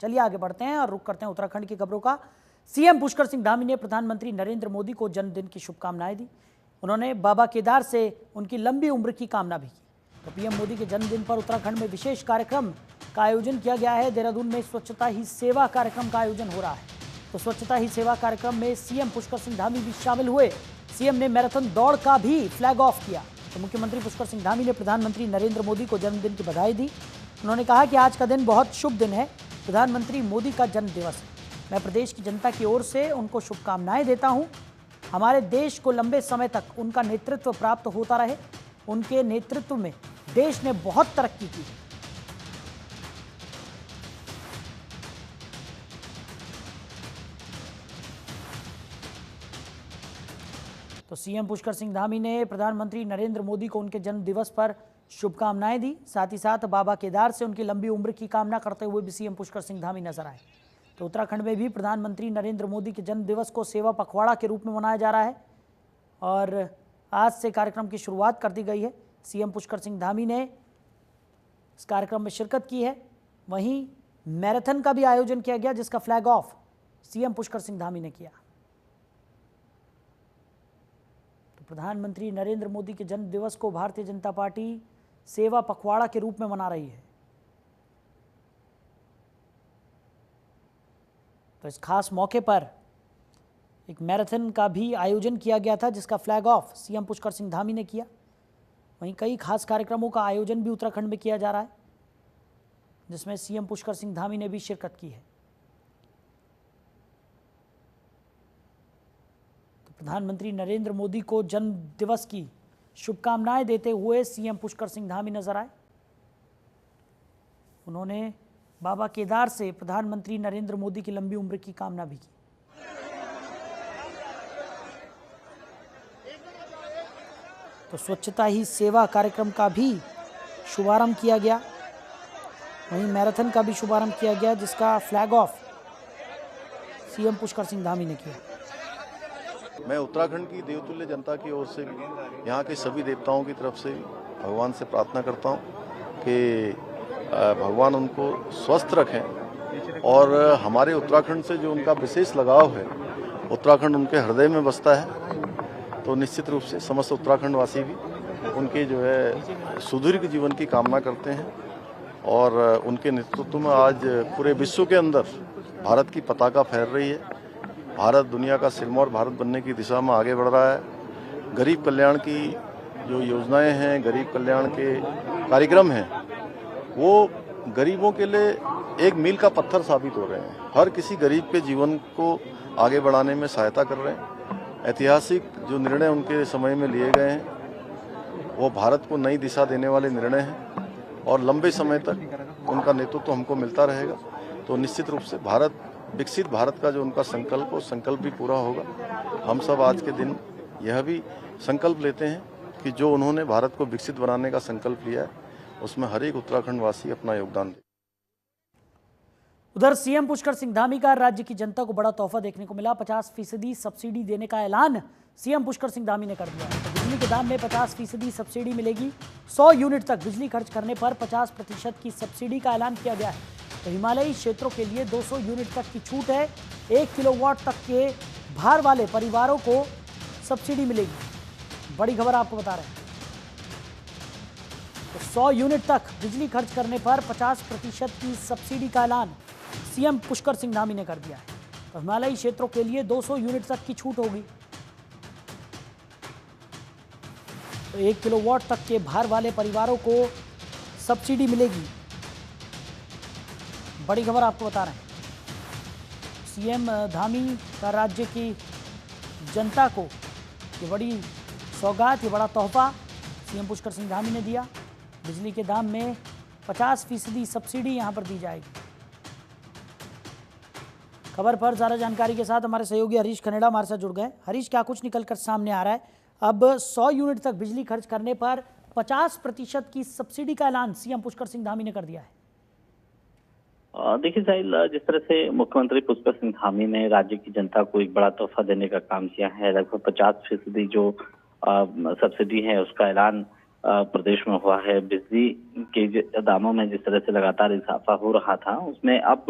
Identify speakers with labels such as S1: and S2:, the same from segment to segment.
S1: चलिए आगे बढ़ते हैं और रुख करते हैं उत्तराखंड की खबरों का। सीएम पुष्कर सिंह धामी ने प्रधानमंत्री नरेंद्र मोदी को जन्मदिन की शुभकामनाएं दी। उन्होंने बाबा केदार से उनकी लंबी उम्र की कामना भी की। तो पीएम मोदी के जन्मदिन पर उत्तराखंड में विशेष कार्यक्रम का आयोजन किया गया है। देहरादून में स्वच्छता ही सेवा कार्यक्रम का आयोजन हो रहा है। तो स्वच्छता ही सेवा कार्यक्रम में सीएम पुष्कर सिंह धामी भी शामिल हुए। सीएम ने मैराथन दौड़ का भी फ्लैग ऑफ किया। तो मुख्यमंत्री पुष्कर सिंह धामी ने प्रधानमंत्री नरेंद्र मोदी को जन्मदिन की बधाई दी। उन्होंने कहा कि आज का दिन बहुत शुभ दिन है, प्रधानमंत्री मोदी का जन्म दिवस है। मैं प्रदेश की जनता की ओर से उनको शुभकामनाएं देता हूं। हमारे देश को लंबे समय तक उनका नेतृत्व प्राप्त होता रहे। उनके नेतृत्व में देश ने बहुत तरक्की की। तो सीएम पुष्कर सिंह धामी ने प्रधानमंत्री नरेंद्र मोदी को उनके जन्म दिवस पर शुभकामनाएं दी। साथ ही साथ बाबा केदार से उनकी लंबी उम्र की कामना करते हुए भी सीएम पुष्कर सिंह धामी नजर आए। तो उत्तराखंड में भी प्रधानमंत्री नरेंद्र मोदी के जन्म दिवस को सेवा पखवाड़ा के रूप में मनाया जा रहा है और आज से कार्यक्रम की शुरुआत कर दी गई है। सीएम पुष्कर सिंह धामी ने इस कार्यक्रम में शिरकत की है। वहीं मैराथन का भी आयोजन किया गया, जिसका flag of CM Pushkar Singh Dhami ने किया। तो प्रधानमंत्री नरेंद्र मोदी के जन्म दिवस को भारतीय जनता पार्टी सेवा पखवाड़ा के रूप में मना रही है। तो इस खास मौके पर एक मैराथन का भी आयोजन किया गया था, जिसका flag of CM Pushkar Singh Dhami ने किया। वहीं कई खास कार्यक्रमों का आयोजन भी उत्तराखंड में किया जा रहा है, जिसमें सीएम पुष्कर सिंह धामी ने भी शिरकत की है। तो प्रधानमंत्री नरेंद्र मोदी को जन्म दिवस की शुभकामनाएं देते हुए सीएम पुष्कर सिंह धामी नजर आए। उन्होंने बाबा केदार से प्रधानमंत्री नरेंद्र मोदी की लंबी उम्र की कामना भी की। तो स्वच्छता ही सेवा कार्यक्रम का भी शुभारंभ किया गया। वहीं मैराथन का भी शुभारंभ किया गया, जिसका flag of CM Pushkar Singh Dhami ने किया।
S2: मैं उत्तराखंड की देवतुल्य जनता की ओर से भी, यहाँ के सभी देवताओं की तरफ से भी भगवान से प्रार्थना करता हूँ कि भगवान उनको स्वस्थ रखें और हमारे उत्तराखंड से जो उनका विशेष लगाव है, उत्तराखंड उनके हृदय में बसता है। तो निश्चित रूप से समस्त उत्तराखंड वासी भी उनके जो है सुदीर्घ जीवन की कामना करते हैं और उनके नेतृत्व में आज पूरे विश्व के अंदर भारत की पताका फहर रही है। भारत दुनिया का सिरमौर भारत बनने की दिशा में आगे बढ़ रहा है। गरीब कल्याण की जो योजनाएं हैं, गरीब कल्याण के कार्यक्रम हैं, वो गरीबों के लिए एक मील का पत्थर साबित हो रहे हैं। हर किसी गरीब के जीवन को आगे बढ़ाने में सहायता कर रहे हैं। ऐतिहासिक जो निर्णय उनके समय में लिए गए हैं, वो भारत को नई दिशा देने वाले निर्णय हैं और लंबे समय तक उनका नेतृत्व हमको मिलता रहेगा। तो निश्चित रूप से विकसित भारत का जो उनका संकल्प, वो संकल्प भी पूरा होगा। हम सब आज के दिन यह भी संकल्प लेते हैं कि जो उन्होंने भारत को विकसित बनाने का संकल्प लिया है, उसमें हर एक उत्तराखंड वासी अपना योगदान दे।
S1: उधर सीएम पुष्कर सिंह धामी का राज्य की जनता को बड़ा तोहफा देखने को मिला। 50% सब्सिडी देने का ऐलान सीएम पुष्कर सिंह धामी ने कर दिया है। तो बिजली के दाम में 50% सब्सिडी मिलेगी। 100 यूनिट तक बिजली खर्च करने पर 50% की सब्सिडी का ऐलान किया गया है। तो हिमालयी क्षेत्रों के लिए 200 यूनिट तक की छूट है। 1 किलोवाट तक के भार वाले परिवारों को सब्सिडी मिलेगी। बड़ी खबर आपको बता रहे हैं। तो 100 यूनिट तक बिजली खर्च करने पर 50% की सब्सिडी का ऐलान सीएम पुष्कर सिंह धामी ने कर दिया है। तो हिमालयी क्षेत्रों के लिए 200 यूनिट तक की छूट होगी। तो 1 किलोवाट तक के भार वाले परिवारों को सब्सिडी मिलेगी। बड़ी खबर आपको बता रहे हैं। सीएम धामी का राज्य की जनता को ये बड़ी सौगात, ये बड़ा तोहफा सीएम पुष्कर सिंह धामी ने दिया। बिजली के दाम में 50% सब्सिडी यहां पर दी जाएगी। खबर पर ज़्यादा जानकारी के साथ हमारे सहयोगी हरीश खनेड़ा हमारे साथ जुड़ गए। हरीश, क्या कुछ निकलकर सामने आ रहा है? अब 100 यूनिट तक बिजली खर्च करने पर 50% की सब्सिडी का ऐलान सीएम पुष्कर सिंह धामी ने कर दिया है।
S3: देखिए साहिल, जिस तरह से मुख्यमंत्री पुष्कर सिंह धामी ने राज्य की जनता को एक बड़ा तोहफा देने का काम किया है, लगभग 50% जो सब्सिडी है उसका ऐलान प्रदेश में हुआ है, बिजली के दामों में जिस तरह से लगातार इजाफा हो रहा था, उसमें अब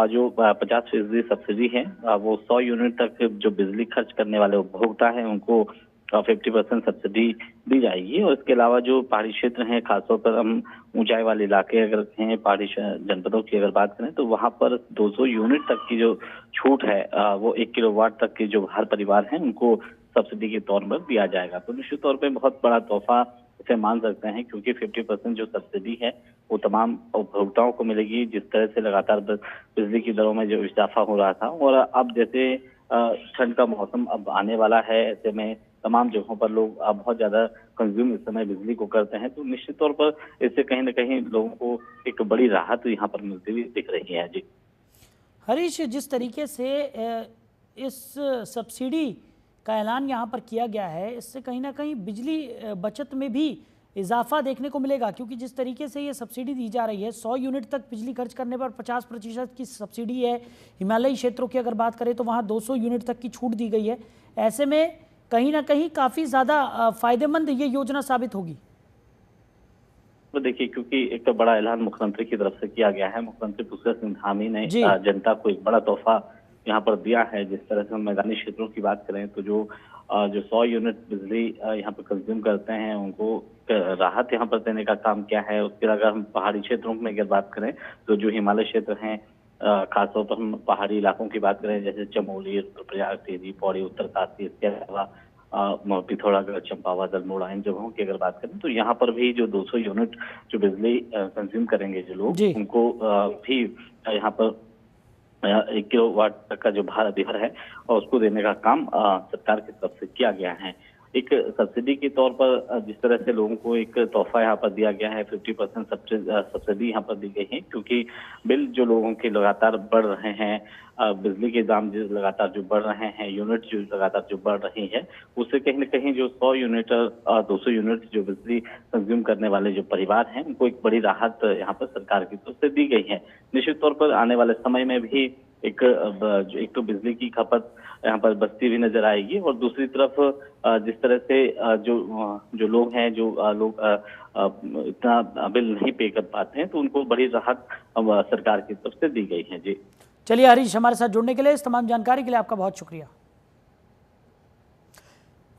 S3: जो 50% सब्सिडी है, वो 100 यूनिट तक जो बिजली खर्च करने वाले उपभोक्ता हैं उनको 50% सब्सिडी दी जाएगी। और इसके अलावा जो पहाड़ी क्षेत्र हैं, खासतौर पर हम ऊंचाई वाले इलाके अगर हैं, पहाड़ी जनपदों की अगर बात करें, तो वहां पर 200 यूनिट तक की जो छूट है, वो 1 किलोवाट तक के जो हर परिवार हैं उनको सब्सिडी के तौर पर दिया जाएगा। तो निश्चित तौर पर बहुत बड़ा तोहफा इसे मान सकते हैं, क्योंकि 50% जो सब्सिडी है वो तमाम उपभोक्ताओं को मिलेगी। जिस तरह से लगातार बिजली की दरों में जो इजाफा हो रहा था, और अब जैसे ठंड का मौसम अब आने वाला है, ऐसे में तमाम जगहों पर लोग बहुत ज्यादा कंज्यूम इस समय बिजली को करते हैं, तो निश्चित तौर पर इससे कहीं ना कहीं लोगों को एक बड़ी राहत यहाँ पर मिलती हुई दिख रही है। जी
S1: हरीश, जिस तरीके से इस सब्सिडी का ऐलान यहाँ पर किया गया है, इससे कहीं ना कहीं बिजली बचत में भी इजाफा देखने को मिलेगा, क्योंकि जिस तरीके से ये सब्सिडी दी जा रही है, 100 यूनिट तक बिजली खर्च करने पर 50% की सब्सिडी है। हिमालयी क्षेत्रों की अगर बात करें तो वहाँ 200 यूनिट तक की छूट दी गई है। ऐसे में कहीं ना कहीं काफ़ी ज़्यादा फायदेमंद ये योजना साबित होगी।
S3: तो देखिए, क्योंकि एक बड़ा ऐलान मुख्यमंत्री की तरफ से किया गया है, मुख्यमंत्री पुष्कर सिंह धामी ने जनता को एक बड़ा तोहफा यहाँ पर दिया है। जिस तरह से हम मैदानी क्षेत्रों की बात करें तो जो 100 यूनिट बिजली यहाँ पर कंज्यूम करते हैं उनको राहत यहाँ पर देने का काम किया है। उसके अगर हम पहाड़ी क्षेत्रों में अगर बात करें तो जो हिमालय क्षेत्र हैं, खासतौर पर हम पहाड़ी इलाकों की बात करें, जैसे चमोली, रुद्रप्रयाग, टिहरी, पौड़ी, उत्तरकाशी, इसके अलावा पिथौरागढ़, चंपावत, अल्मोड़ा, इन जगहों की अगर बात करें तो यहाँ पर भी जो 200 यूनिट जो बिजली कंज्यूम करेंगे जो लोग, उनको भी यहाँ पर 1 किलोवाट तक का जो भार है और उसको देने का काम सरकार की तरफ से किया गया है। एक सब्सिडी के तौर पर जिस तरह से लोगों को एक तोहफा यहाँ पर दिया गया है, 50% सब्सिडी यहाँ पर दी गई है, क्योंकि बिल जो लोगों के लगातार बढ़ रहे हैं, बिजली के दाम जो लगातार जो बढ़ रहे हैं, यूनिट जो लगातार जो बढ़ रही है, उससे कहीं न कहीं जो 100 यूनिट 200 यूनिट जो बिजली कंज्यूम करने वाले जो परिवार हैं उनको एक बड़ी राहत यहाँ पर सरकार की तरफ से दी गई है। निश्चित तौर पर आने वाले समय में भी एक तो बिजली की खपत यहाँ पर बचती हुई नजर आएगी, और दूसरी तरफ जिस तरह से जो लोग हैं, जो लोग इतना बिल नहीं पे कर पाते हैं, तो उनको बड़ी राहत सरकार की तरफ से दी गई है। जी
S1: चलिए हरीश, हमारे साथ जुड़ने के लिए, इस तमाम जानकारी के लिए आपका बहुत शुक्रिया।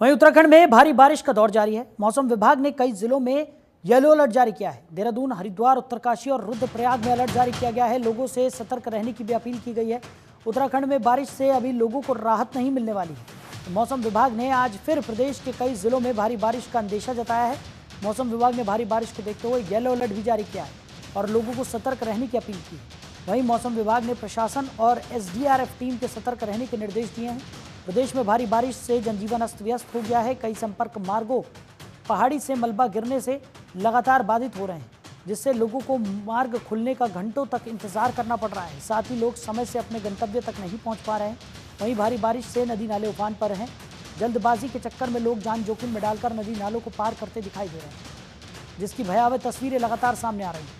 S1: वहीं उत्तराखंड में भारी बारिश का दौर जारी है। मौसम विभाग ने कई जिलों में येलो अलर्ट जारी किया है। देहरादून, हरिद्वार, उत्तरकाशी और रुद्रप्रयाग में अलर्ट जारी किया गया है। लोगों से सतर्क रहने की भी अपील की गई है। उत्तराखंड में बारिश से अभी लोगों को राहत नहीं मिलने वाली है। मौसम विभाग ने आज फिर प्रदेश के कई जिलों में भारी बारिश का अंदेशा जताया है। मौसम विभाग ने भारी बारिश को देखते हुए येलो अलर्ट भी जारी किया है और लोगों को सतर्क रहने की अपील की है। वहीं मौसम विभाग ने प्रशासन और SDRF टीम के सतर्क रहने के निर्देश दिए हैं। प्रदेश में भारी बारिश से जनजीवन अस्त व्यस्त हो गया है। कई संपर्क मार्गों पहाड़ी से मलबा गिरने से लगातार बाधित हो रहे हैं, जिससे लोगों को मार्ग खुलने का घंटों तक इंतजार करना पड़ रहा है। साथ ही लोग समय से अपने गंतव्य तक नहीं पहुंच पा रहे हैं। वहीं भारी बारिश से नदी नाले उफान पर हैं। जल्दबाजी के चक्कर में लोग जान जोखिम में डालकर नदी नालों को पार करते दिखाई दे रहे हैं, जिसकी भयावह तस्वीरें लगातार सामने आ रही हैं।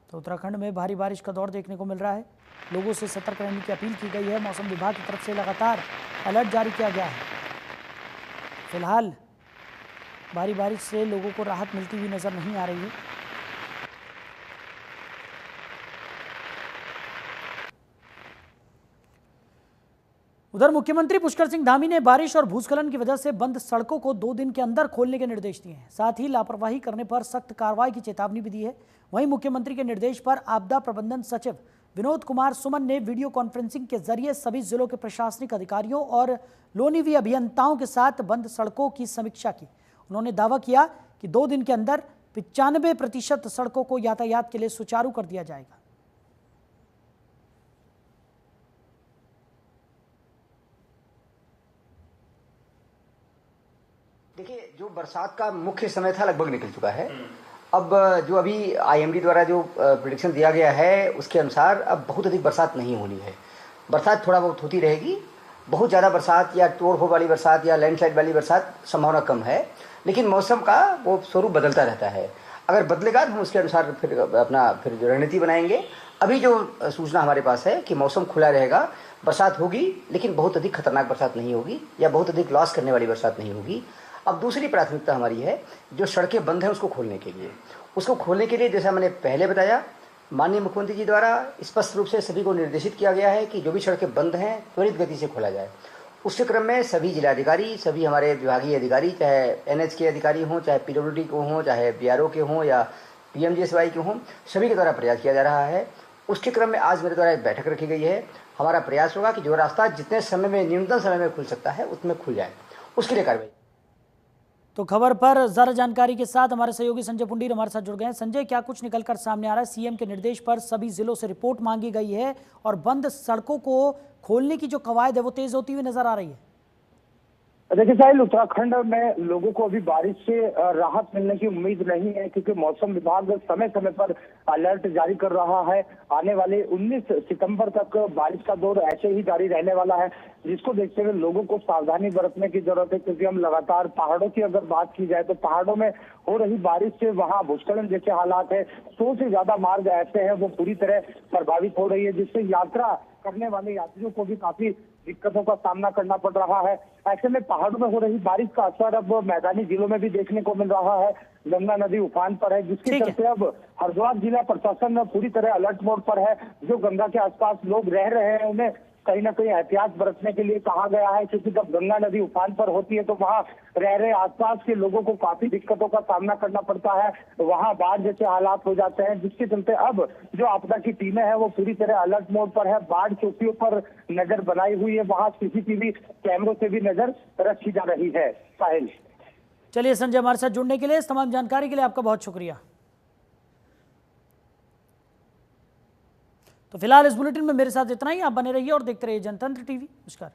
S1: तो उत्तराखंड में भारी बारिश का दौर देखने को मिल रहा है। लोगों से सतर्क रहने की अपील की गई है। मौसम विभाग की तरफ से लगातार अलर्ट जारी किया गया है। फिलहाल भारी बारिश से लोगों को राहत मिलती हुई नजर नहीं आ रही है। उधर मुख्यमंत्री पुष्कर सिंह धामी ने बारिश और भूस्खलन की वजह से बंद सड़कों को 2 दिन के अंदर खोलने के निर्देश दिए हैं। साथ ही लापरवाही करने पर सख्त कार्रवाई की चेतावनी भी दी है। वहीं मुख्यमंत्री के निर्देश पर आपदा प्रबंधन सचिव विनोद कुमार सुमन ने वीडियो कॉन्फ्रेंसिंग के जरिए सभी जिलों के प्रशासनिक अधिकारियों और लोनीवी अभियंताओं के साथ बंद सड़कों की समीक्षा की। उन्होंने दावा किया कि 2 दिन के अंदर 95% सड़कों को यातायात के लिए सुचारू कर दिया जाएगा।
S4: देखिए, जो बरसात का मुख्य समय था लगभग निकल चुका है। अब जो अभी IMD द्वारा जो प्रेडिक्शन दिया गया है उसके अनुसार अब बहुत अधिक बरसात नहीं होनी है। बरसात थोड़ा बहुत होती रहेगी। बहुत ज़्यादा बरसात या तोड़ फोड़ वाली बरसात या लैंडस्लाइड वाली बरसात संभावना कम है, लेकिन मौसम का वो स्वरूप बदलता रहता है। अगर बदलेगा तो हम उसके अनुसार फिर जो रणनीति बनाएंगे अभी जो सूचना हमारे पास है कि मौसम खुला रहेगा, बरसात होगी लेकिन बहुत अधिक खतरनाक बरसात नहीं होगी या बहुत अधिक लॉस करने वाली बरसात नहीं होगी। अब दूसरी प्राथमिकता हमारी है जो सड़कें बंद हैं उसको खोलने के लिए। उसको खोलने के लिए जैसा मैंने पहले बताया, माननीय मुख्यमंत्री जी द्वारा स्पष्ट रूप से सभी को निर्देशित किया गया है कि जो भी सड़कें बंद हैं त्वरित गति से खोला जाए। उसके क्रम में सभी जिलाधिकारी, सभी हमारे विभागीय अधिकारी, चाहे एनएच के अधिकारी हों, चाहे पीडब्ल्यूडी को हों, चाहे बीआरओ के हों या पीएमजीएसवाई के हों, सभी के द्वारा प्रयास किया जा रहा है। उसके क्रम में आज मेरे द्वारा एक बैठक रखी गई है। हमारा प्रयास होगा कि जो रास्ता जितने समय में, न्यूनतम समय में खुल सकता है उसमें खुल जाए, उसके लिए कार्रवाई।
S1: तो खबर पर ज्यादा जानकारी के साथ हमारे सहयोगी संजय पुंडीर हमारे साथ जुड़ गए हैं। संजय, क्या कुछ निकलकर सामने आ रहा है? सीएम के निर्देश पर सभी जिलों से रिपोर्ट मांगी गई है और बंद सड़कों को खोलने की जो कवायद है वो तेज होती हुई नजर आ रही है।
S5: देखिए साहिल, उत्तराखंड में लोगों को अभी बारिश से राहत मिलने की उम्मीद नहीं है, क्योंकि मौसम विभाग समय समय पर अलर्ट जारी कर रहा है। आने वाले 19 सितंबर तक बारिश का दौर ऐसे ही जारी रहने वाला है, जिसको देखते हुए लोगों को सावधानी बरतने की जरूरत है। क्योंकि हम लगातार पहाड़ों की अगर बात की जाए तो पहाड़ों में हो रही बारिश से वहाँ भूस्खलन जैसे हालात है। 100 से ज्यादा मार्ग ऐसे हैं वो पूरी तरह प्रभावित हो रही है, जिससे यात्रा करने वाले यात्रियों को भी काफी दिक्कतों का सामना करना पड़ रहा है। ऐसे में पहाड़ों में हो रही बारिश का असर अब मैदानी जिलों में भी देखने को मिल रहा है। गंगा नदी उफान पर है, जिसके चलते अब हरिद्वार जिला प्रशासन पूरी तरह अलर्ट मोड पर है। जो गंगा के आसपास लोग रह रहे हैं उन्हें कहीं ना कहीं एहतियात बरतने के लिए कहा गया है, क्योंकि जब गंगा नदी उफान पर होती है तो वहाँ रह रहे आसपास के लोगों को काफी दिक्कतों का सामना करना पड़ता है। वहाँ बाढ़ जैसे हालात हो जाते हैं, जिसके चलते अब जो आपदा की टीमें हैं वो पूरी तरह अलर्ट मोड पर है। बाढ़ चौकियों पर नजर बनाई हुई है, वहाँ सीसीटीवी कैमरों से भी नजर रखी जा रही है। साहिल,
S1: चलिए संजय, हमारे साथ जुड़ने के लिए, इस तमाम जानकारी के लिए आपका बहुत शुक्रिया। तो फिलहाल इस बुलेटिन में मेरे साथ इतना ही। आप बने रहिए और देखते रहिए जनतंत्र टीवी। नमस्कार।